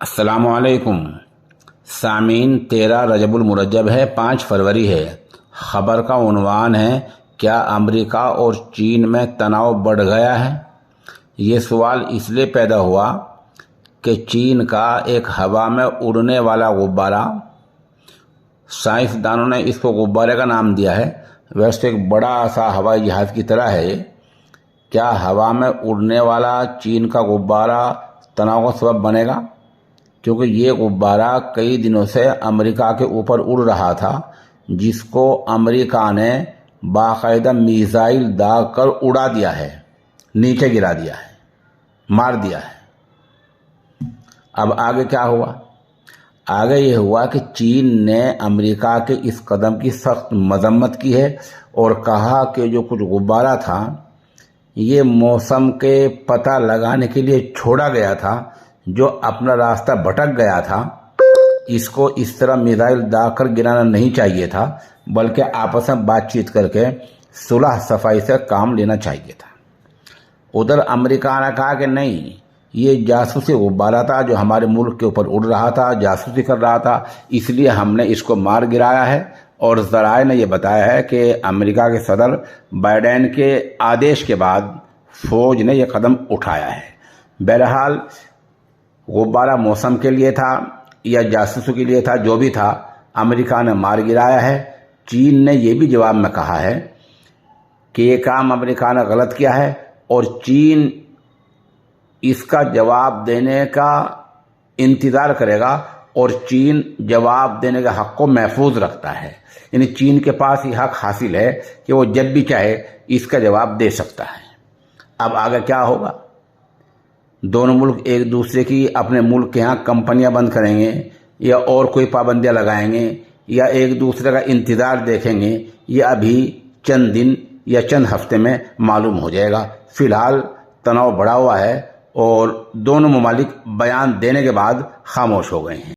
अस्सलामुअलैकुम सामीन। 13 रजबुल मुरज्जब है, 5 फरवरी है। खबर का उन्वान है, क्या अमेरिका और चीन में तनाव बढ़ गया है? ये सवाल इसलिए पैदा हुआ कि चीन का एक हवा में उड़ने वाला गुब्बारा, साइंसदानों ने इसको गुब्बारे का नाम दिया है, वैसे एक बड़ा सा हवाई जहाज़ की तरह है। क्या हवा में उड़ने वाला चीन का गुब्बारा तनाव का सबब बनेगा? क्योंकि ये गुब्बारा कई दिनों से अमेरिका के ऊपर उड़ रहा था, जिसको अमेरिका ने बाकायदा मिसाइल दाग कर उड़ा दिया है, नीचे गिरा दिया है, मार दिया है। अब आगे क्या हुआ? आगे ये हुआ कि चीन ने अमेरिका के इस कदम की सख्त मजम्मत की है और कहा कि जो कुछ गुब्बारा था ये मौसम के पता लगाने के लिए छोड़ा गया था, जो अपना रास्ता भटक गया था, इसको इस तरह मिसाइल दागकर गिराना नहीं चाहिए था, बल्कि आपस में बातचीत करके सुलह सफाई से काम लेना चाहिए था। उधर अमेरिका ने कहा कि नहीं, ये जासूसी गुब्बारा था जो हमारे मुल्क के ऊपर उड़ रहा था, जासूसी कर रहा था, इसलिए हमने इसको मार गिराया है। और ज़राए ने यह बताया है कि अमेरिका के सदर बाइडेन के आदेश के बाद फौज ने यह कदम उठाया है। बहरहाल गुब्बारा मौसम के लिए था या जासूसों के लिए था, जो भी था, अमेरिका ने मार गिराया है। चीन ने यह भी जवाब में कहा है कि ये काम अमेरिका ने गलत किया है और चीन इसका जवाब देने का इंतज़ार करेगा और चीन जवाब देने के हक़ को महफूज रखता है। यानी चीन के पास ये हक़ हासिल है कि वो जब भी चाहे इसका जवाब दे सकता है। अब आगे क्या होगा? दोनों मुल्क एक दूसरे की अपने मुल्क के यहाँ कंपनियां बंद करेंगे या और कोई पाबंदियां लगाएंगे या एक दूसरे का इंतज़ार देखेंगे, ये अभी चंद दिन या चंद हफ्ते में मालूम हो जाएगा। फ़िलहाल तनाव बढ़ा हुआ है और दोनों ममालिक बयान देने के बाद खामोश हो गए हैं।